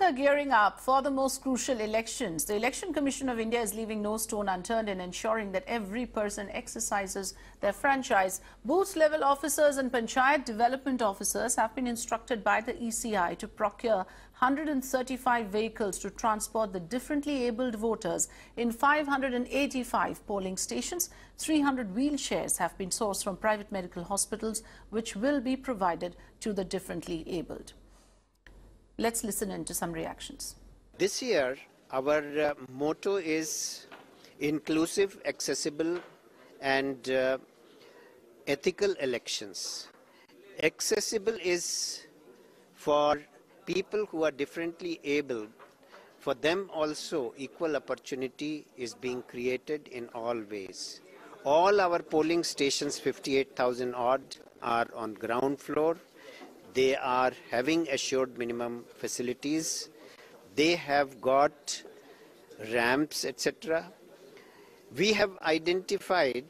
Karnataka gearing up for the most crucial elections. The Election Commission of India is leaving no stone unturned in ensuring that every person exercises their franchise. Booth-level officers and panchayat development officers have been instructed by the ECI to procure 135 vehicles to transport the differently abled voters in 585 polling stations. 300 wheelchairs have been sourced from private medical hospitals, which will be provided to the differently abled. Let's listen in to some reactions. This year, our motto is inclusive, accessible and ethical elections. Accessible is for people who are differently able. For them also, equal opportunity is being created in all ways. All our polling stations, 58,000 odd, are on ground floor. They are having assured minimum facilities. They have got ramps, etc. We have identified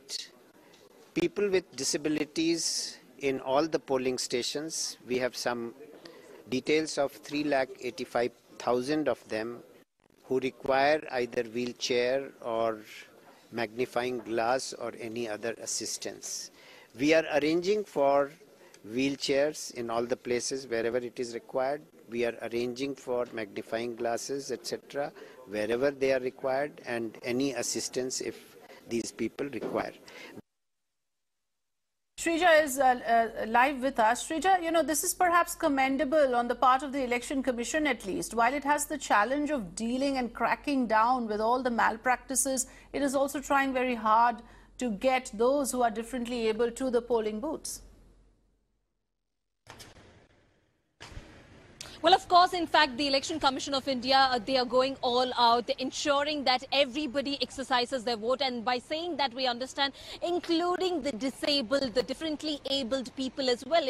people with disabilities in all the polling stations. We have some details of 385,000 of them who require either wheelchair or magnifying glass or any other assistance. We are arranging for wheelchairs in all the places wherever it is required. We are arranging for magnifying glasses, etc., wherever they are required, and any assistance if these people require. Shrija is live with us. Shrija, you know, this is perhaps commendable on the part of the Election Commission at least. While it has the challenge of dealing and cracking down with all the malpractices, it is also trying very hard to get those who are differently able to the polling booths. Well, of course, in fact, the Election Commission of India, they are going all out, ensuring that everybody exercises their vote. And by saying that, we understand, including the disabled, the differently abled people as well.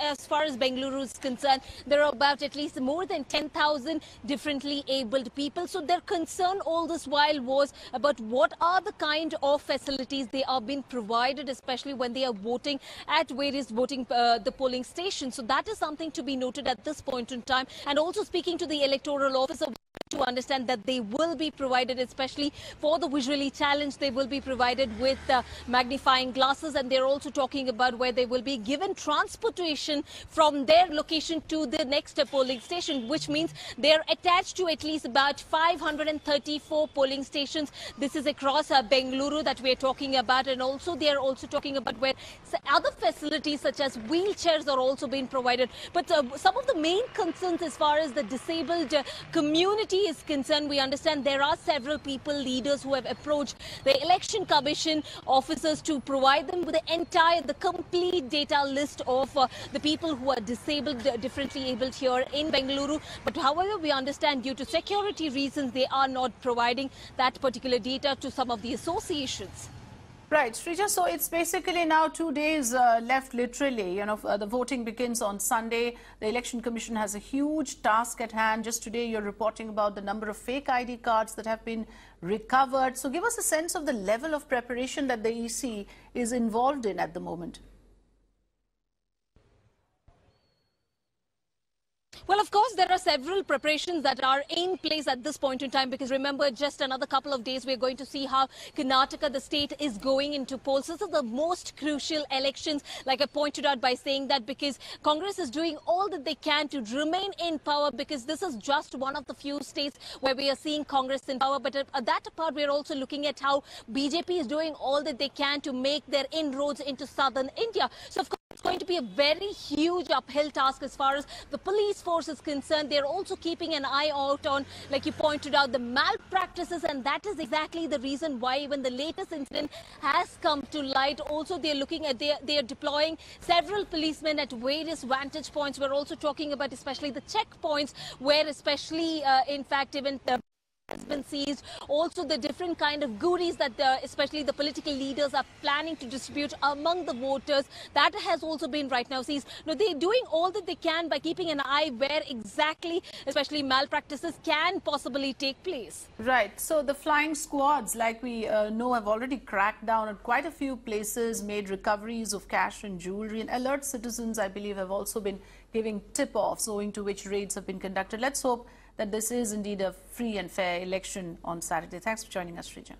As far as Bengaluru is concerned, there are about at least more than 10,000 differently abled people. So their concern all this while was about what are the kind of facilities they are being provided, especially when they are voting at various the polling stations. So that is something to be noted at this point in time. And also speaking to the electoral officer to understand that they will be provided, especially for the visually challenged, they will be provided with magnifying glasses, and they're also talking about where they will be given transportation from their location to the next polling station, which means they're attached to at least about 534 polling stations. This is across Bengaluru that we're talking about, and also they're also talking about where other facilities such as wheelchairs are also being provided. But some of the main concerns as far as the disabled community is concerned, we understand there are several people, leaders who have approached the Election Commission officers to provide them with the complete data list of the people who are disabled, differently abled here in Bengaluru. But however, we understand due to security reasons, they are not providing that particular data to some of the associations. Right, Shrija, so it's basically now 2 days left, literally. You know, the voting begins on Sunday. The Election Commission has a huge task at hand. Just today, you're reporting about the number of fake ID cards that have been recovered. So give us a sense of the level of preparation that the EC is involved in at the moment. Well, of course, there are several preparations that are in place at this point in time, because remember, just another couple of days, we're going to see how Karnataka, the state, is going into polls. This is the most crucial elections, like I pointed out by saying that, because Congress is doing all that they can to remain in power, because this is just one of the few states where we are seeing Congress in power. But that apart, we're also looking at how BJP is doing all that they can to make their inroads into southern India. So, of course, it's going to be a very huge uphill task as far as the police force is concerned. They're also keeping an eye out on, like you pointed out, the malpractices, and that is exactly the reason why even the latest incident has come to light. Also, they're looking at, they are deploying several policemen at various vantage points. We're also talking about especially the checkpoints where especially, in fact, even has been seized. Also, the different kind of goodies that especially the political leaders are planning to distribute among the voters, that has also been right now seized. Now, they're doing all that they can by keeping an eye where exactly, especially malpractices, can possibly take place. Right. So the flying squads, like we know, have already cracked down at quite a few places, made recoveries of cash and jewelry, and alert citizens, I believe, have also been giving tip-offs, owing to which raids have been conducted. Let's hope that this is indeed a free and fair election on Saturday. Thanks for joining us, Srija.